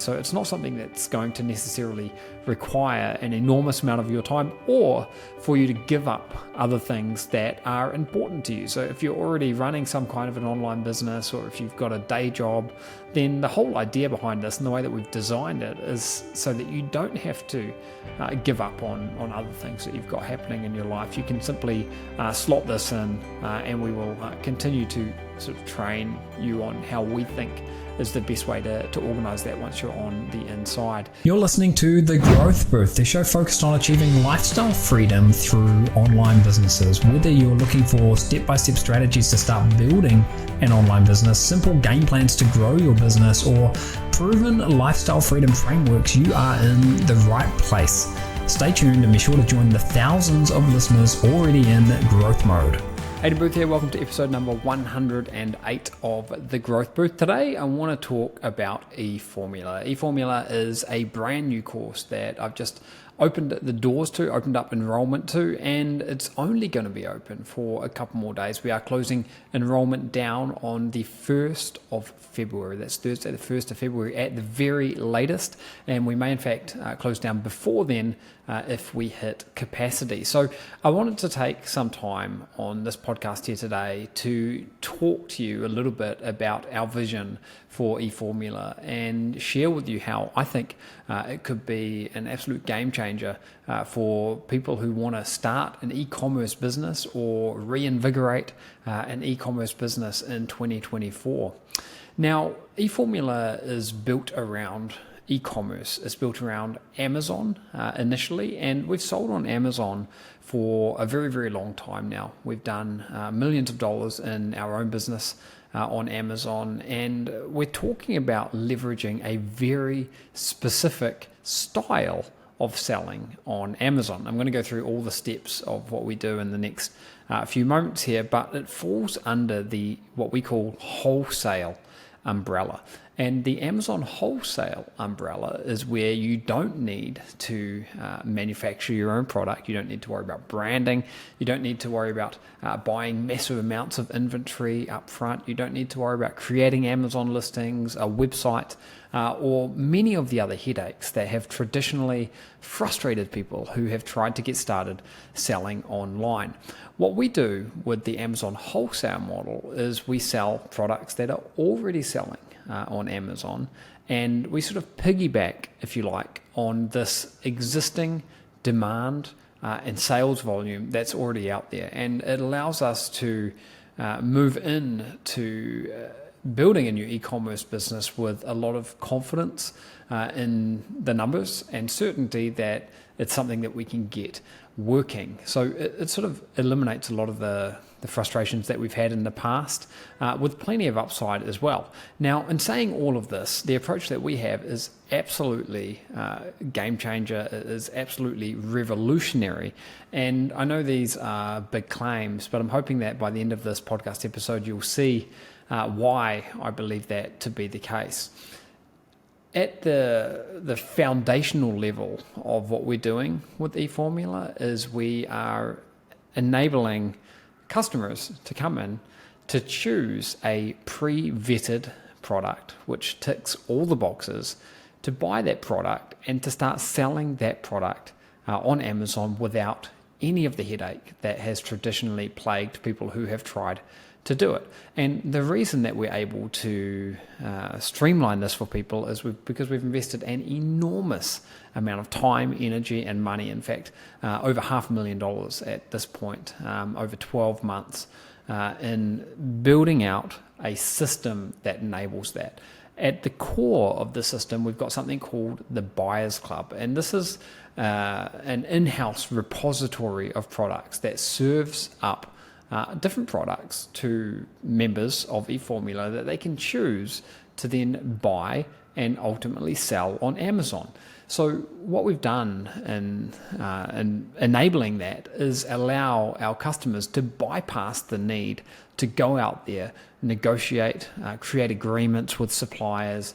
So it's not something that's going to necessarily require an enormous amount of your time or for you to give up other things that are important to you. So if you're already running some kind of an online business, or if you've got a day job, then the whole idea behind this and the way that we've designed it is so that you don't have to give up on other things that you've got happening in your life. You can simply slot this in and we will continue to sort of train you on how we think is the best way to organize that once you're on the inside. You're listening to The Growth Booth, the show focused on achieving lifestyle freedom through online businesses. Whether you're looking for step-by-step strategies to start building an online business, simple game plans to grow your business, or proven lifestyle freedom frameworks, you are in the right place. Stay tuned and be sure to join the thousands of listeners already in growth mode. Aidan Booth here, welcome to episode number 108 of The Growth Booth. Today I want to talk about eFormula. eFormula is a brand new course that I've just opened the doors to, opened up enrollment to, and it's only going to be open for a couple more days. We are closing enrollment down on the 1st of February. That's Thursday, the 1st of February at the very latest, and we may in fact close down before then if we hit capacity. So I wanted to take some time on this podcast here today to talk to you a little bit about our vision for eFormula and share with you how I think it could be an absolute game changer for people who want to start an e-commerce business or reinvigorate an e-commerce business in 2024. Now, eFormula is built around e-commerce. It's built around Amazon initially, and we've sold on Amazon for a very, very long time now. We've done millions of dollars in our own business on Amazon, and we're talking about leveraging a very specific style of selling on Amazon. I'm going to go through all the steps of what we do in the next few moments here, but it falls under the what we call wholesale umbrella. And the Amazon wholesale umbrella is where you don't need to manufacture your own product. You don't need to worry about branding. You don't need to worry about buying massive amounts of inventory up front. You don't need to worry about creating Amazon listings, a website, or many of the other headaches that have traditionally frustrated people who have tried to get started selling online. What we do with the Amazon wholesale model is we sell products that are already selling on Amazon, and we sort of piggyback, if you like, on this existing demand and sales volume that's already out there, and it allows us to move into building a new e-commerce business with a lot of confidence in the numbers and certainty that it's something that we can get working. So it sort of eliminates a lot of the frustrations that we've had in the past with plenty of upside as well. Now, in saying all of this, the approach that we have is absolutely game changer. It is absolutely revolutionary. And I know these are big claims, but I'm hoping that by the end of this podcast episode, you'll see why I believe that to be the case. At the foundational level of what we're doing with eFormula is we are enabling customers to come in to choose a pre-vetted product which ticks all the boxes, to buy that product and to start selling that product on Amazon without any of the headache that has traditionally plagued people who have tried to do it. And the reason that we're able to streamline this for people is because we've invested an enormous amount of time, energy, and money. In fact, over $500,000 at this point, over 12 months, in building out a system that enables that. At the core of the system, we've got something called the Buyers Club, and this is an in-house repository of products that serves up different products to members of eFormula that they can choose to then buy and ultimately sell on Amazon. So what we've done in enabling that is allow our customers to bypass the need to go out there, negotiate, create agreements with suppliers,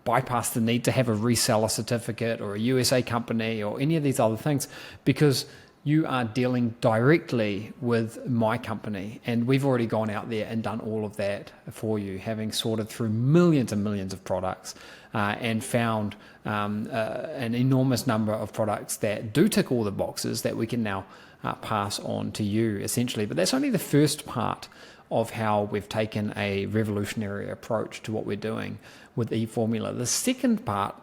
bypass the need to have a reseller certificate or a USA company or any of these other things, because you are dealing directly with my company, and we've already gone out there and done all of that for you, having sorted through millions and millions of products and found an enormous number of products that do tick all the boxes that we can now pass on to you, essentially. But that's only the first part of how we've taken a revolutionary approach to what we're doing with eFormula. The second part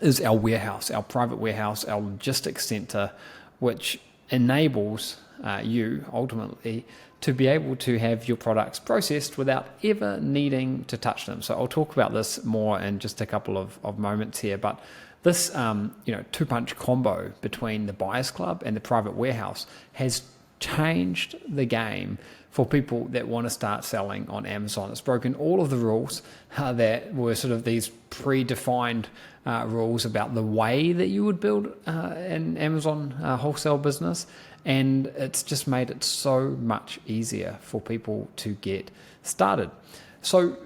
is our warehouse, our private warehouse, our logistics center, which enables you ultimately to be able to have your products processed without ever needing to touch them. So I'll talk about this more in just a couple of moments here, but this two-punch combo between the Buyers Club and the private warehouse has changed the game for people that want to start selling on Amazon. It's broken all of the rules that were sort of these predefined rules about the way that you would build an Amazon wholesale business, and it's just made it so much easier for people to get started. So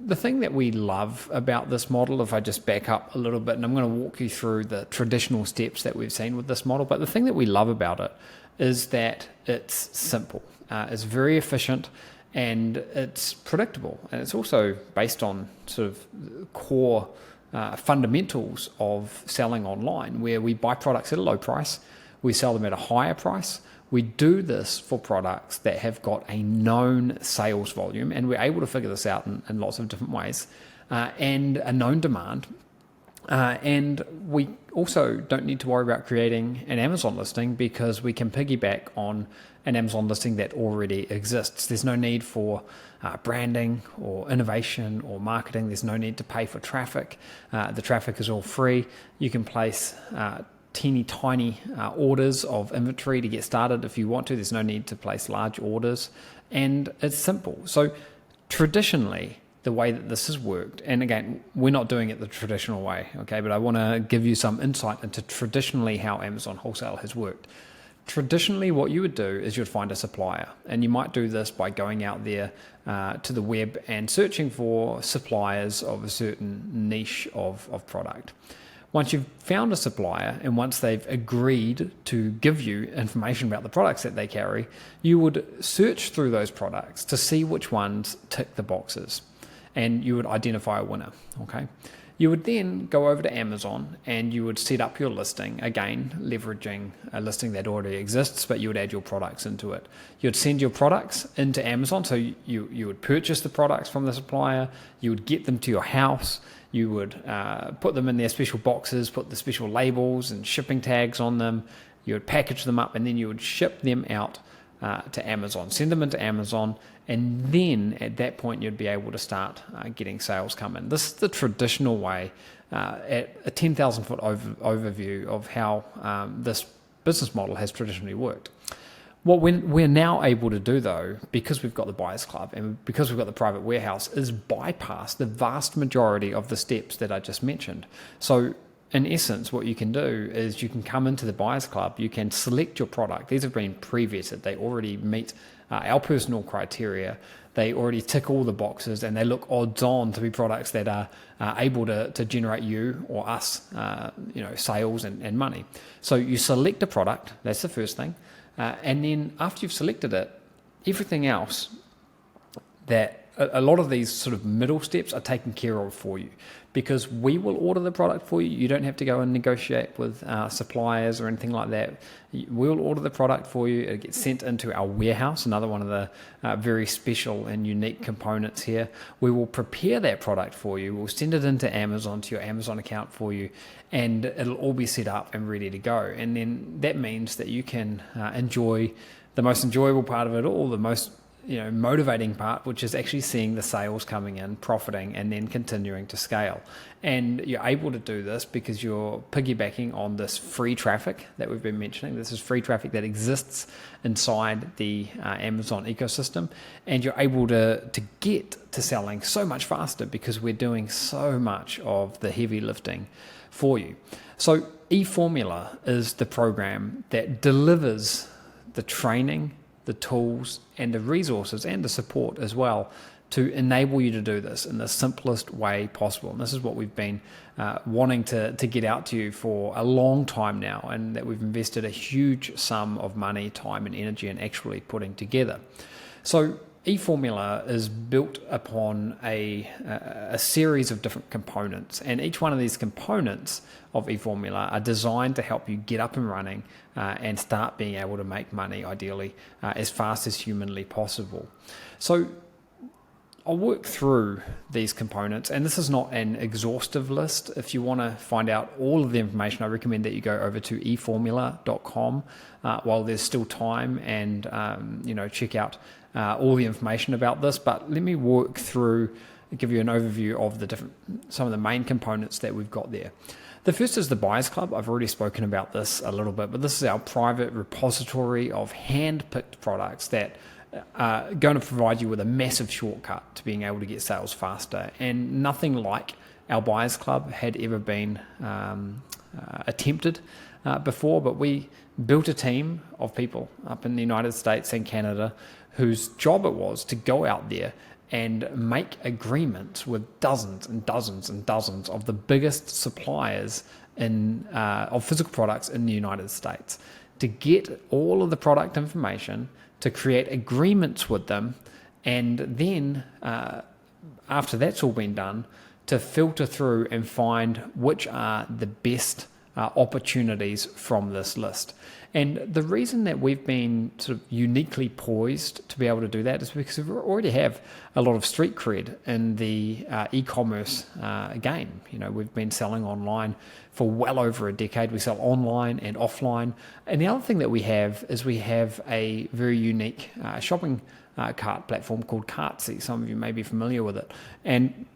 the thing that we love about this model, if I just back up a little bit, and I'm going to walk you through the traditional steps that we've seen with this model, but the thing that we love about it is that it's simple, it's very efficient, and it's predictable, and it's also based on sort of core fundamentals of selling online, where we buy products at a low price, we sell them at a higher price. We do this for products that have got a known sales volume, and we're able to figure this out in lots of different ways, and a known demand. And we also don't need to worry about creating an Amazon listing, because we can piggyback on an Amazon listing that already exists. There's no need for branding or innovation or marketing. There's no need to pay for traffic. The traffic is all free. You can place teeny tiny orders of inventory to get started if you want to. There's no need to place large orders, and it's simple. So traditionally, the way that this has worked, and again, we're not doing it the traditional way, okay, but I want to give you some insight into traditionally how Amazon wholesale has worked. Traditionally, what you would do is you'd find a supplier, and you might do this by going out there to the web and searching for suppliers of a certain niche of product. Once you've found a supplier, and once they've agreed to give you information about the products that they carry, you would search through those products to see which ones tick the boxes, and you would identify a winner, okay? You would then go over to Amazon and you would set up your listing, again, leveraging a listing that already exists, but you would add your products into it. You'd send your products into Amazon, so you would purchase the products from the supplier, you would get them to your house, you would put them in their special boxes, put the special labels and shipping tags on them, you would package them up, and then you would ship them out to Amazon, send them into Amazon, and then at that point you'd be able to start getting sales come in. This is the traditional way, at a 10,000 foot overview of how this business model has traditionally worked. What we're now able to do, though, because we've got the Buyers Club and because we've got the private warehouse, is bypass the vast majority of the steps that I just mentioned. So in essence, what you can do is you can come into the Buyers Club, you can select your product. These have been pre-vetted. They already meet our personal criteria. They already tick all the boxes, and they look odds on to be products that are able to generate you or us sales and money. So you select a product, that's the first thing. And then after you've selected it, everything else, that a lot of these sort of middle steps are taken care of for you, because we will order the product for you. You don't have to go and negotiate with suppliers or anything like that. We'll order the product for you. It gets sent into our warehouse, another one of the very special and unique components here. We will prepare that product for you. We'll send it into Amazon, to your Amazon account for you, and it'll all be set up and ready to go. And then that means that you can enjoy the most enjoyable part of it all, the most motivating part, which is actually seeing the sales coming in, profiting, and then continuing to scale. And you're able to do this because you're piggybacking on this free traffic that we've been mentioning. This is free traffic that exists inside the Amazon ecosystem, and you're able to get to selling so much faster because we're doing so much of the heavy lifting for you. So eFormula is the program that delivers the training, the tools, and the resources, and the support as well, to enable you to do this in the simplest way possible. And this is what we've been wanting to get out to you for a long time now, and that we've invested a huge sum of money, time and energy in actually putting together. So eFormula is built upon a series of different components, and each one of these components of eFormula are designed to help you get up and running and start being able to make money, ideally, as fast as humanly possible. So I'll work through these components, and this is not an exhaustive list. If you want to find out all of the information, I recommend that you go over to eFormula.com while there's still time, and check out all the information about this. But let me work through, give you an overview of some of the main components that we've got there. The first is the Buyers Club. I've already spoken about this a little bit, but this is our private repository of hand-picked products that are going to provide you with a massive shortcut to being able to get sales faster. And nothing like our Buyers Club had ever been attempted before, but we built a team of people up in the United States and Canada whose job it was to go out there and make agreements with dozens and dozens and dozens of the biggest suppliers of physical products in the United States, to get all of the product information, to create agreements with them, and then after that's all been done, to filter through and find which are the best opportunities from this list. And the reason that we've been sort of uniquely poised to be able to do that is because we already have a lot of street cred in the e-commerce game. We've been selling online for well over a decade. We sell online and offline. And the other thing that we have is we have a very unique shopping cart platform called Cartsy. Some of you may be familiar with it. And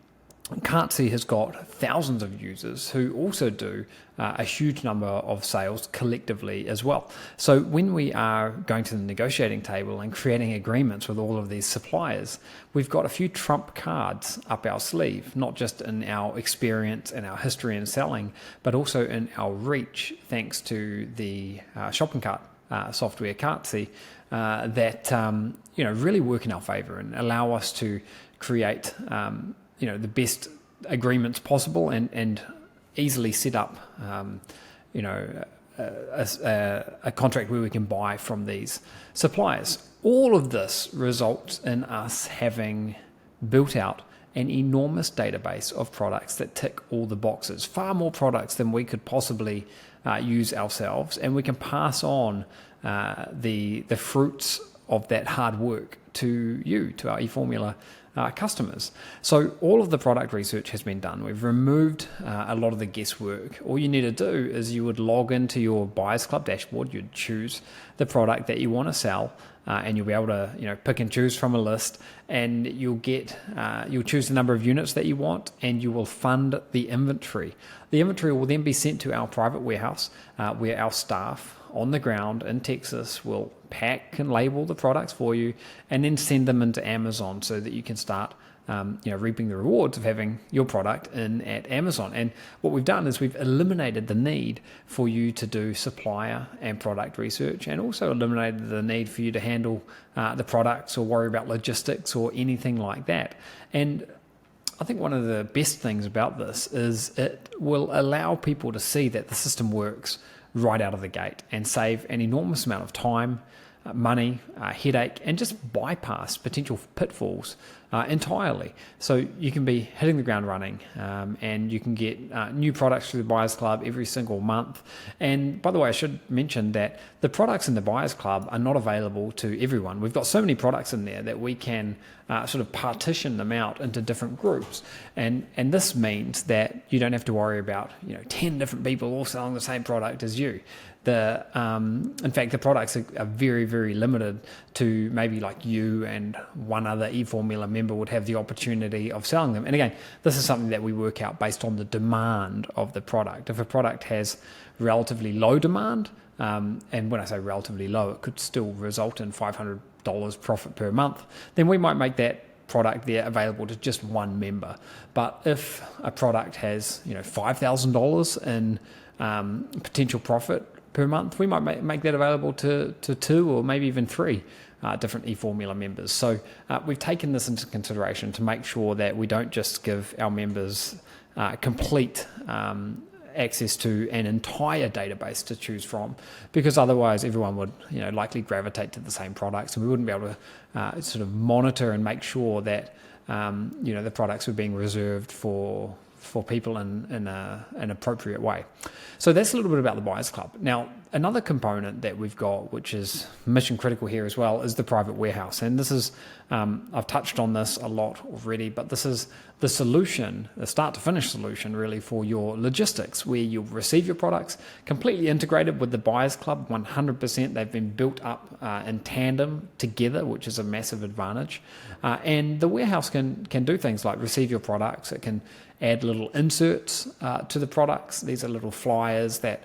Cartsy has got thousands of users who also do a huge number of sales collectively as well. So when we are going to the negotiating table and creating agreements with all of these suppliers, we've got a few trump cards up our sleeve, not just in our experience and our history in selling, but also in our reach, thanks to the shopping cart software Cartsy, that really work in our favor and allow us to create the best agreements possible and easily set up, a contract where we can buy from these suppliers. All of this results in us having built out an enormous database of products that tick all the boxes, far more products than we could possibly use ourselves, and we can pass on the fruits of that hard work to our eFormula customers. So all of the product research has been done. We've removed a lot of the guesswork. All you need to do is you would log into your Buyers Club dashboard. You'd choose the product that you want to sell, and you'll be able to pick and choose from a list, and you'll choose the number of units that you want, and you will fund the inventory. The inventory will then be sent to our private warehouse, where our staff on the ground in Texas will pack and label the products for you, and then send them into Amazon so that you can start reaping the rewards of having your product in at Amazon. And what we've done is we've eliminated the need for you to do supplier and product research, and also eliminated the need for you to handle the products or worry about logistics or anything like that. And I think one of the best things about this is it will allow people to see that the system works right out of the gate and save an enormous amount of time, money, headache, and just bypass potential pitfalls entirely. So you can be hitting the ground running, and you can get new products through the Buyers Club every single month. And by the way, I should mention that the products in the Buyers Club are not available to everyone. We've got so many products in there that we can sort of partition them out into different groups. And this means that you don't have to worry about 10 different people all selling the same product as you. In fact, the products are very, very limited to maybe like you and one other eFormula member would have the opportunity of selling them. And again, this is something that we work out based on the demand of the product. If a product has relatively low demand, and when I say relatively low, it could still result in $500 profit per month, then we might make that product there available to just one member. But if a product has $5,000 in potential profit per month, we might make that available to two or maybe even three different eFormula members. So we've taken this into consideration to make sure that we don't just give our members complete access to an entire database to choose from, because otherwise everyone would likely gravitate to the same products, and we wouldn't be able to sort of monitor and make sure that the products were being reserved for people in an appropriate way. So that's a little bit about the Buyers Club. Now, another component that we've got, which is mission critical here as well, is the private warehouse. And this is, I've touched on this a lot already, but this is the solution, the start to finish solution really for your logistics, where you'll receive your products completely integrated with the Buyers Club, 100%. They've been built up in tandem together, which is a massive advantage. And the warehouse can do things like receive your products. It can add little inserts to the products. These are little flyers that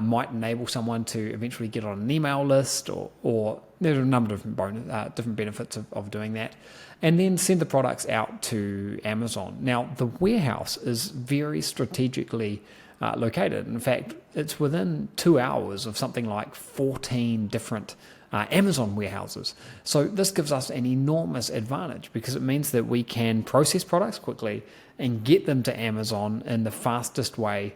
might enable someone to eventually get on an email list, or there's a number of different benefits of doing that, and then send the products out to Amazon. Now, the warehouse is very strategically located. In fact, it's within 2 hours of something like 14 different Amazon warehouses. So this gives us an enormous advantage, because it means that we can process products quickly and get them to Amazon in the fastest way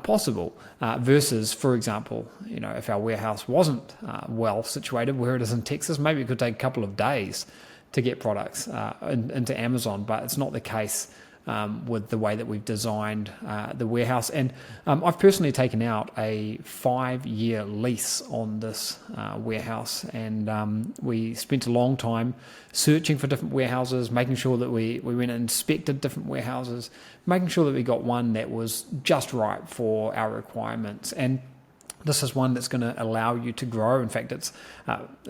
possible, versus, for example, if our warehouse wasn't well situated where it is in Texas, maybe it could take a couple of days to get products into Amazon, but it's not the case with the way that we've designed the warehouse. And I've personally taken out a 5-year lease on this warehouse, and we spent a long time searching for different warehouses, making sure that we went and inspected different warehouses, making sure that we got one that was just right for our requirements. And this is one that's going to allow you to grow. In fact, it's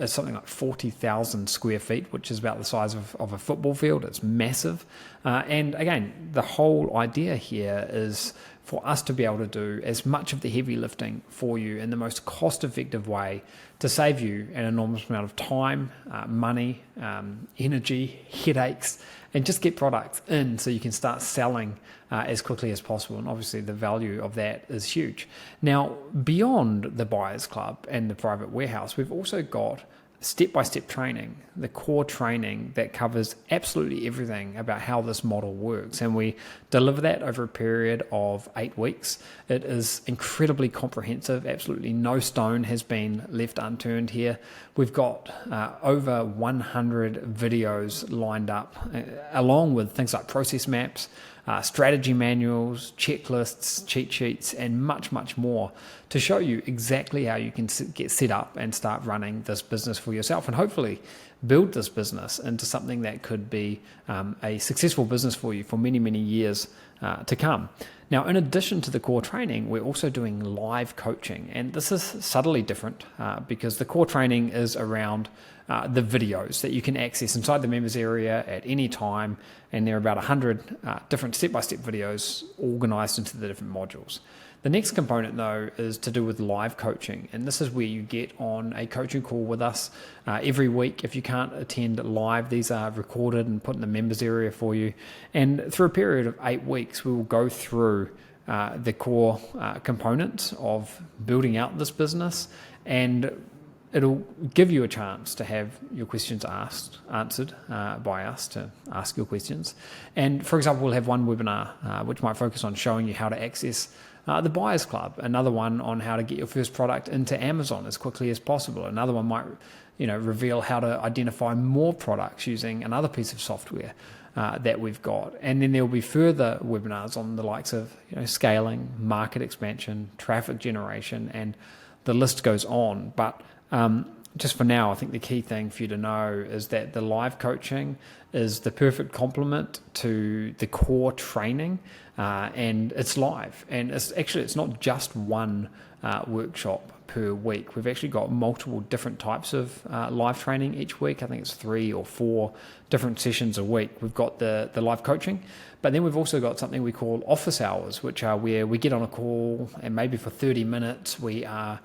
something like 40,000 square feet, which is about the size of a football field. It's massive. And again, the whole idea here is for us to be able to do as much of the heavy lifting for you in the most cost-effective way to save you an enormous amount of time, money, energy, headaches, and just get products in so you can start selling as quickly as possible. And obviously the value of that is huge. Now, beyond the Buyers Club and the private warehouse, we've also got step-by-step training, the core training that covers absolutely everything about how this model works. And we deliver that over a period of 8 weeks. It is incredibly comprehensive. Absolutely no stone has been left unturned here. We've got over 100 videos lined up, along with things like process maps, strategy manuals, checklists, cheat sheets, and much, much more to show you exactly how you can get set up and start running this business for yourself, and hopefully build this business into something that could be a successful business for you for many, many years to come. Now, in addition to the core training, we're also doing live coaching, and this is subtly different because the core training is around the videos that you can access inside the members area at any time, and there are about 100 different step-by-step videos organized into the different modules. The next component, though, is to do with live coaching, and this is where you get on a coaching call with us every week. If you can't attend live, these are recorded and put in the members area for you, and through a period of 8 weeks, we will go through the core components of building out this business, and it'll give you a chance to have your questions answered by us, to ask your questions. And for example, we'll have one webinar which might focus on showing you how to access the Buyers Club, another one on how to get your first product into Amazon as quickly as possible. Another one might reveal how to identify more products using another piece of software that we've got. And then there'll be further webinars on the likes of scaling, market expansion, traffic generation, and the list goes on. But just for now, I think the key thing for you to know is that the live coaching is the perfect complement to the core training, and it's live. And it's not just one workshop per week. We've actually got multiple different types of live training each week. I think it's 3 or 4 different sessions a week. We've got the live coaching, but then we've also got something we call office hours, which are where we get on a call and maybe for 30 minutes we are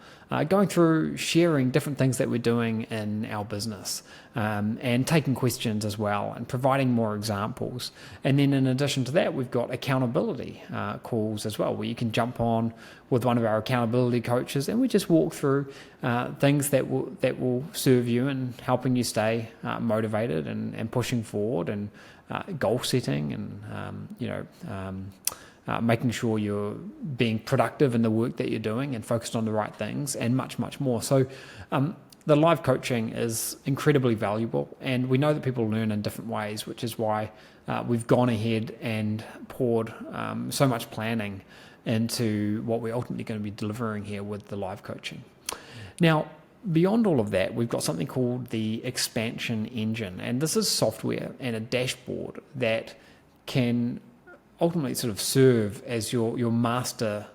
going through sharing different things that we're doing in our business, and taking questions as well. and providing more examples. And then in addition to that, we've got accountability calls as well, where you can jump on with one of our accountability coaches, and we just walk through things that will serve you in helping you stay motivated and pushing forward, and goal setting, and making sure you're being productive in the work that you're doing and focused on the right things, and much, much more. So the live coaching is incredibly valuable, and we know that people learn in different ways, which is why we've gone ahead and poured so much planning into what we're ultimately going to be delivering here with the live coaching. Now, beyond all of that, we've got something called the expansion engine, and this is software and a dashboard that can ultimately sort of serve as your master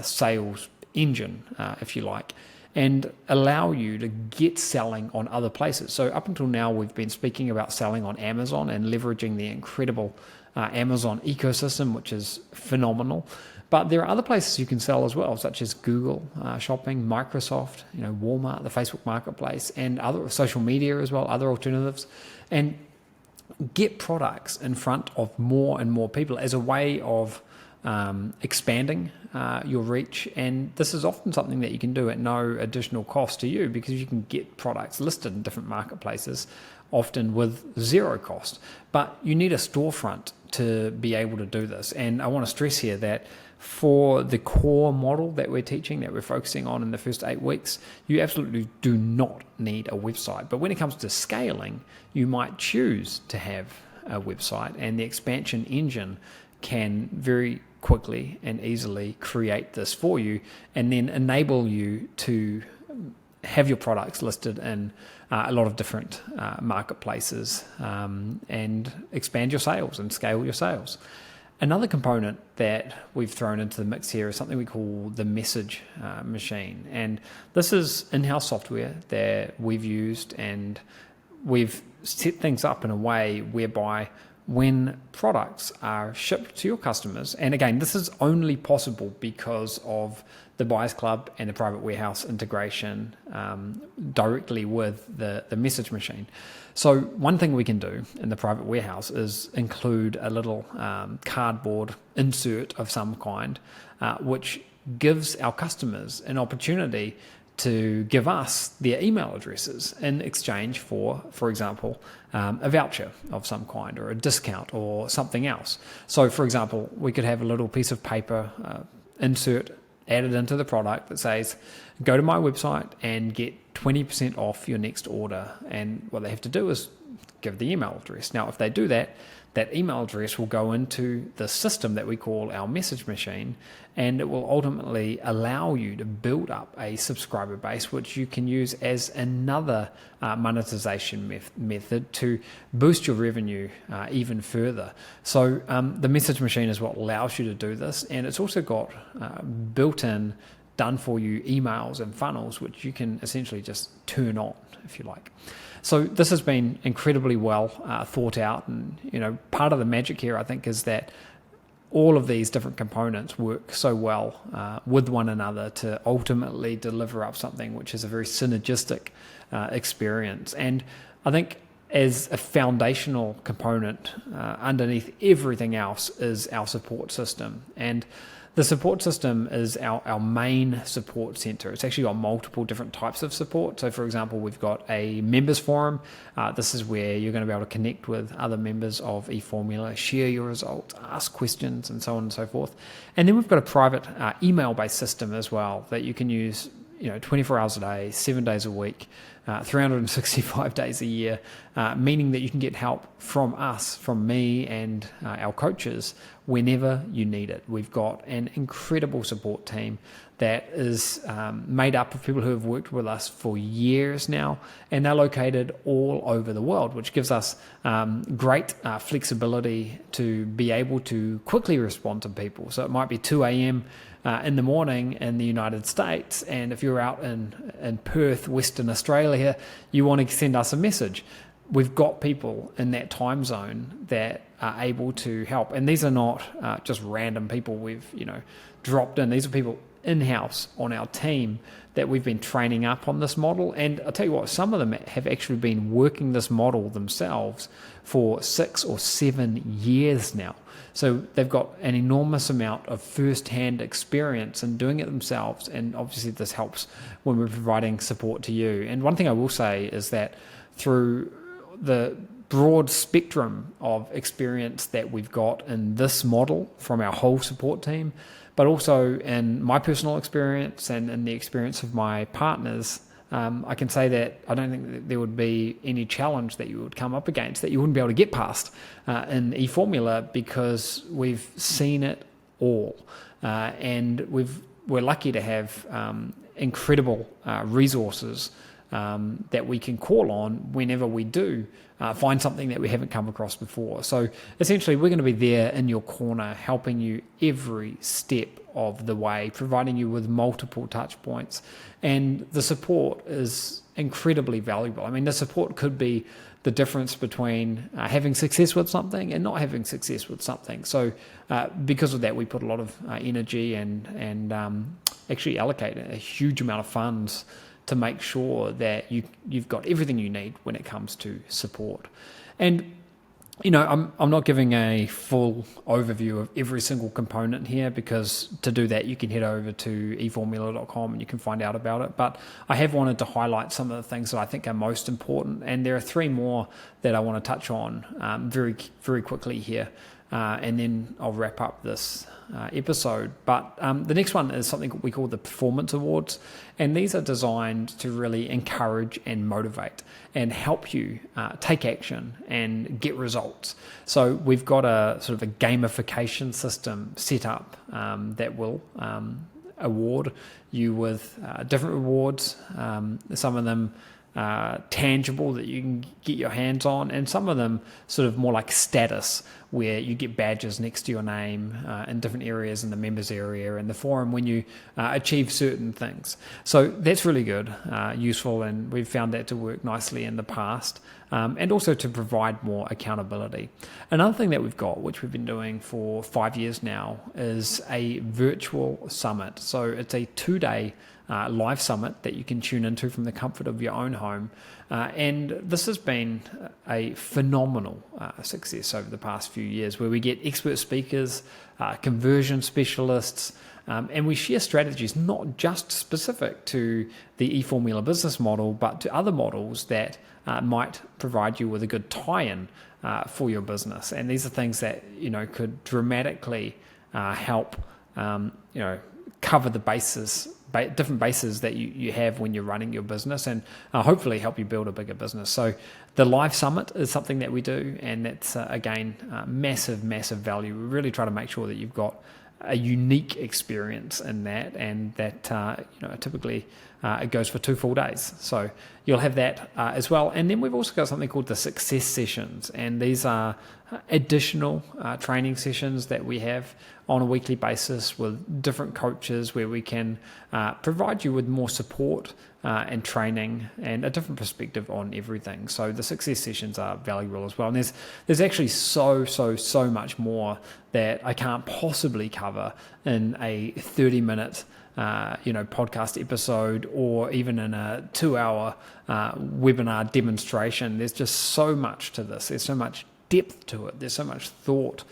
sales engine, if you like, and allow you to get selling on other places. So up until now, we've been speaking about selling on Amazon and leveraging the incredible Amazon ecosystem, which is phenomenal. But there are other places you can sell as well, such as Google Shopping, Microsoft, Walmart, the Facebook Marketplace, and other social media as well, other alternatives, and get products in front of more and more people as a way of expanding your reach. And this is often something that you can do at no additional cost to you, because you can get products listed in different marketplaces, often with zero cost. But you need a storefront to be able to do this. And I want to stress here that for the core model that we're teaching, that we're focusing on in the first 8 weeks, you absolutely do not need a website. But when it comes to scaling, you might choose to have a website, and the expansion engine can very quickly and easily create this for you, and then enable you to have your products listed in a lot of different marketplaces, and expand your sales and scale your sales. Another component that we've thrown into the mix here is something we call the message machine. And this is in-house software that we've used, and we've set things up in a way whereby when products are shipped to your customers, and again, this is only possible because of the Buyers Club and the private warehouse integration directly with the message machine. So one thing we can do in the private warehouse is include a little cardboard insert of some kind, which gives our customers an opportunity to give us their email addresses in exchange for example, a voucher of some kind, or a discount, or something else. So, for example, we could have a little piece of paper insert added into the product that says, go to my website and get 20% off your next order. And what they have to do is give the email address. Now, if they do that, that email address will go into the system that we call our message machine, and it will ultimately allow you to build up a subscriber base, which you can use as another monetization method to boost your revenue even further. So the message machine is what allows you to do this, and it's also got built-in, done for you emails and funnels, which you can essentially just turn on, if you like. So this has been incredibly well thought out, and part of the magic here, I think, is that all of these different components work so well with one another to ultimately deliver up something which is a very synergistic experience. And I think as a foundational component underneath everything else is our support system. And the support system is our main support center. It's actually got multiple different types of support. So, for example, we've got a members forum. This is where you're going to be able to connect with other members of eFormula, share your results, ask questions, and so on and so forth. And then we've got a private email-based system as well that you can use 24 hours a day, 7 days a week, 365 days a year, meaning that you can get help from us, from me and our coaches whenever you need it. We've got an incredible support team that is made up of people who have worked with us for years now, and they're located all over the world, which gives us great flexibility to be able to quickly respond to people. So it might be 2 a.m. In the morning in the United States, and if you're out in Perth, Western Australia, you want to send us a message. We've got people in that time zone that are able to help, and these are not just random people we've dropped in. These are people in-house on our team that we've been training up on this model. And I'll tell you what, some of them have actually been working this model themselves for 6 or 7 years now. So they've got an enormous amount of first-hand experience in doing it themselves, and obviously this helps when we're providing support to you. And one thing I will say is that through the broad spectrum of experience that we've got in this model from our whole support team, but also in my personal experience and in the experience of my partners, I can say that I don't think that there would be any challenge that you would come up against that you wouldn't be able to get past in eFormula, because we've seen it all. And we're lucky to have incredible resources that we can call on whenever we do find something that we haven't come across before. So essentially, we're going to be there in your corner, helping you every step of the way, providing you with multiple touch points. And the support is incredibly valuable. I mean, the support could be the difference between having success with something and not having success with something. So because of that, we put a lot of energy and actually allocate a huge amount of funds to make sure that you've got everything you need when it comes to support. And I'm not giving a full overview of every single component here, because to do that you can head over to eFormula.com and you can find out about it. But I have wanted to highlight some of the things that I think are most important, and there are 3 more that I want to touch on very, very quickly here. And then I'll wrap up this episode. But the next one is something we call the Performance Awards. And these are designed to really encourage and motivate and help you take action and get results. So we've got a sort of a gamification system set up that will award you with different rewards. Some of them tangible that you can get your hands on, and some of them sort of more like status, where you get badges next to your name in different areas, in the members area and the forum, when you achieve certain things. So that's really good, useful, and we've found that to work nicely in the past, and also to provide more accountability. Another thing that we've got, which we've been doing for 5 years now, is a virtual summit. So it's a 2-day live summit that you can tune into from the comfort of your own home. And this has been a phenomenal success over the past few years, where we get expert speakers, conversion specialists, and we share strategies not just specific to the eFormula business model, but to other models that might provide you with a good tie-in for your business. And these are things that could dramatically help cover the different bases that you have when you're running your business, and hopefully help you build a bigger business. So the live summit is something that we do, and that's again massive value. We really try to make sure that you've got a unique experience in that, and that typically it goes for 2 full days. So you'll have that as well. And then we've also got something called the success sessions, and these are additional training sessions that we have on a weekly basis with different coaches, where we can provide you with more support and training and a different perspective on everything. So the success sessions are valuable as well. And there's actually so much more that I can't possibly cover in a 30-minute podcast episode, or even in a 2-hour webinar demonstration. There's just so much to this. There's so much depth to it. There's so much thought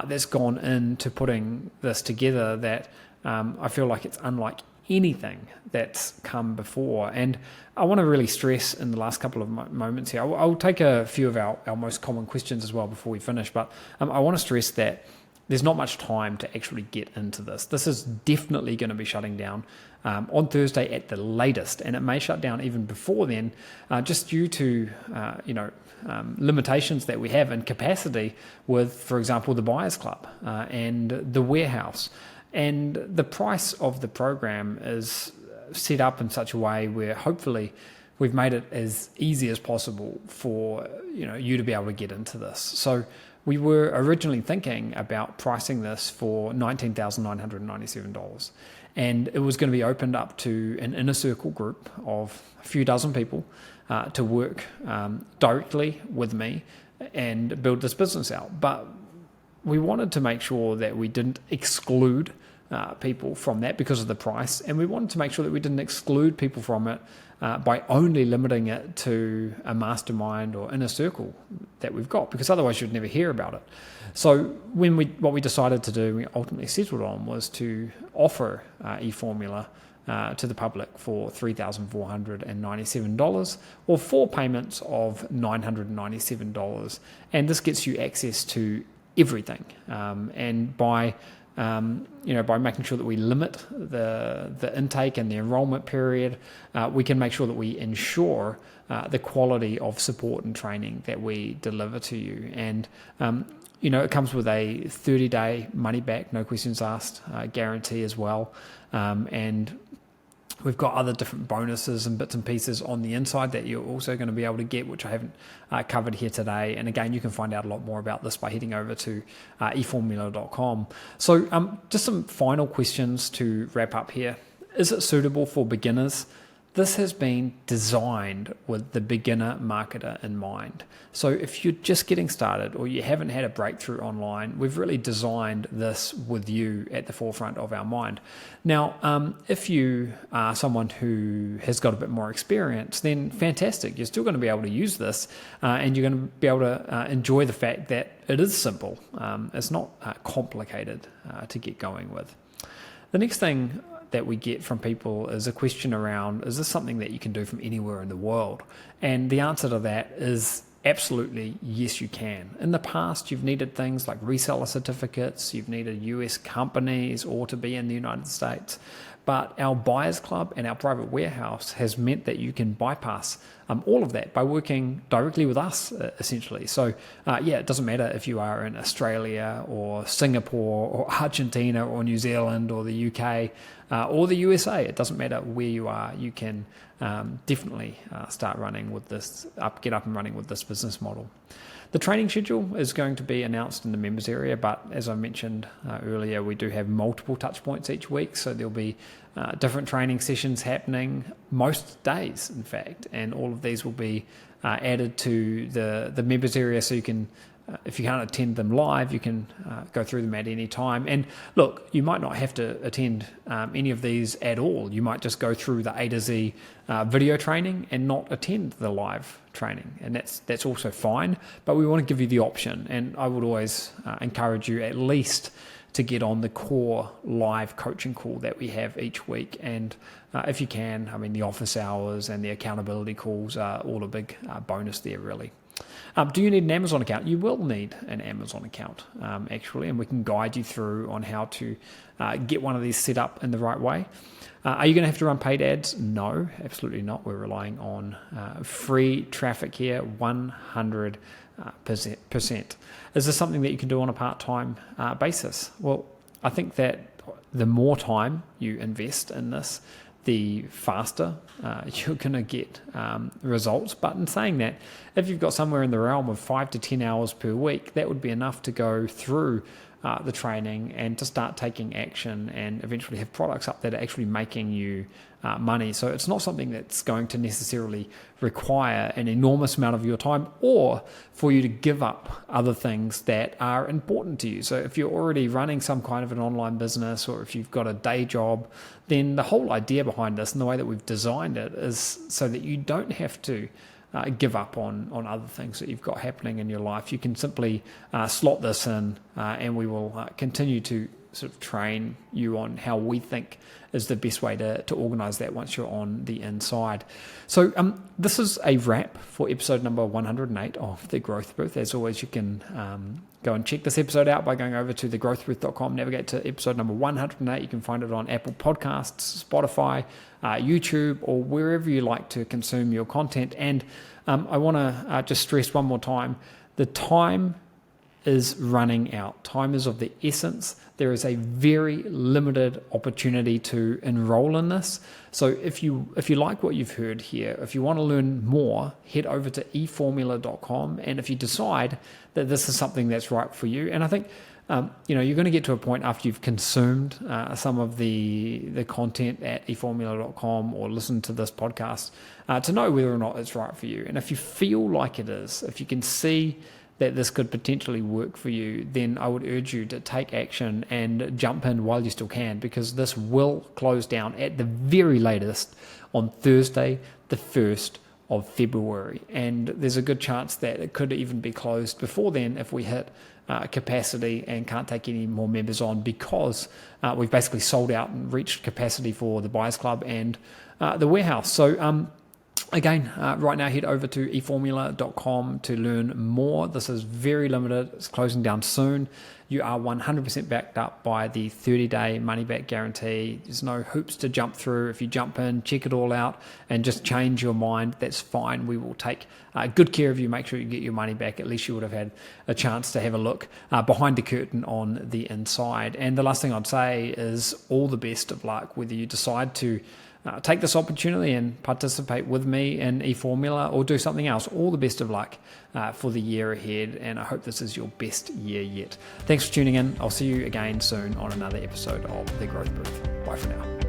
that's gone into putting this together that I feel like it's unlike anything that's come before. And I want to really stress in the last couple of moments here, I'll take a few of our most common questions as well before we finish, but I want to stress that there's not much time to actually get into this. This is definitely going to be shutting down on Thursday at the latest, and it may shut down even before then, just due to limitations that we have in capacity with, for example, the Buyers Club and the warehouse. And the price of the program is set up in such a way where hopefully we've made it as easy as possible for you to be able to get into this. So we were originally thinking about pricing this for $19,997, and it was going to be opened up to an inner circle group of a few dozen people to work directly with me and build this business out. But we wanted to make sure that we didn't exclude people from that because of the price, and we wanted to make sure that we didn't exclude people from it by only limiting it to a mastermind or inner circle that we've got, because otherwise you'd never hear about it. So what we decided to do, we ultimately settled on, was to offer eFormula to the public for $3,497 or 4 payments of $997, and this gets you access to everything. And by by making sure that we limit the intake and the enrollment period, we can make sure that we ensure the quality of support and training that we deliver to you. And it comes with a 30-day money-back, no questions asked guarantee as well. And we've got other different bonuses and bits and pieces on the inside that you're also going to be able to get, which I haven't covered here today. And again, you can find out a lot more about this by heading over to eFormula.com. So just some final questions to wrap up here. Is it suitable for beginners? This has been designed with the beginner marketer in mind. So if you're just getting started or you haven't had a breakthrough online, we've really designed this with you at the forefront of our mind. Now, if you are someone who has got a bit more experience, then fantastic. You're still going to be able to use this and you're going to be able to enjoy the fact that it is simple. It's not complicated to get going with. The next thing that we get from people is a question around, is this something that you can do from anywhere in the world? And the answer to that is absolutely yes, you can. In the past, you've needed things like reseller certificates, you've needed US companies or to be in the United States. But our Buyers Club and our private warehouse has meant that you can bypass all of that by working directly with us, essentially. So, it doesn't matter if you are in Australia or Singapore or Argentina or New Zealand or the UK or the USA. It doesn't matter where you are. You can definitely start running with this, get up and running with this business model. The training schedule is going to be announced in the members area, but as I mentioned earlier, we do have multiple touch points each week, so there'll be different training sessions happening most days, in fact, and all of these will be added to the members area, so you can, if you can't attend them live, you can go through them at any time. And look, you might not have to attend any of these at all. You might just go through the A to Z video training and not attend the live training, and that's also fine, but we want to give you the option. And I would always encourage you at least to get on the core live coaching call that we have each week. And if you can, the office hours and the accountability calls are all a big bonus there, really. Do you need an Amazon account? You will need an Amazon account, actually, and we can guide you through on how to get one of these set up in the right way. Are you going to have to run paid ads? No, absolutely not. We're relying on free traffic here, 100%. Is this something that you can do on a part-time basis? Well, I think that the more time you invest in this, the faster you're going to get results. But in saying that, if you've got somewhere in the realm of 5 to 10 hours per week, that would be enough to go through the training and to start taking action and eventually have products up that are actually making you money. So it's not something that's going to necessarily require an enormous amount of your time or for you to give up other things that are important to you. So if you're already running some kind of an online business or if you've got a day job, then the whole idea behind this and the way that we've designed it is so that you don't have to give up on other things that you've got happening in your life. You can simply slot this in and we will continue to sort of train you on how we think is the best way to organize that once you're on the inside. So this is a wrap for episode number 108 of The Growth Booth. As always, you can go and check this episode out by going over to thegrowthbooth.com, navigate to episode number 108. You can find it on Apple Podcasts, Spotify, YouTube, or wherever you like to consume your content. And I want to just stress one more time, the time is running out. Time is of the essence. There is a very limited opportunity to enroll in this. So if you like what you've heard here, if you want to learn more, head over to eFormula.com. And if you decide that this is something that's right for you, and I think you're going to get to a point after you've consumed some of the content at eFormula.com or listened to this podcast to know whether or not it's right for you. And if you feel like it is, if you can see that this could potentially work for you, then I would urge you to take action and jump in while you still can, because this will close down at the very latest on Thursday, the 1st of February. And there's a good chance that it could even be closed before then if we hit capacity and can't take any more members on, because we've basically sold out and reached capacity for the Buyers Club and the warehouse. So again, right now head over to eFormula.com to learn more. This is very limited. It's closing down soon. You are 100% backed up by the 30-day money-back guarantee. There's no hoops to jump through. If you jump in, check it all out, and just change your mind, that's fine. We will take good care of you, make sure you get your money back. At least you would have had a chance to have a look behind the curtain on the inside. And the last thing I'd say is all the best of luck, whether you decide to take this opportunity and participate with me in eFormula or do something else. All the best of luck for the year ahead, and I hope this is your best year yet. Thanks for tuning in. I'll see you again soon on another episode of The Growth Booth. Bye for now.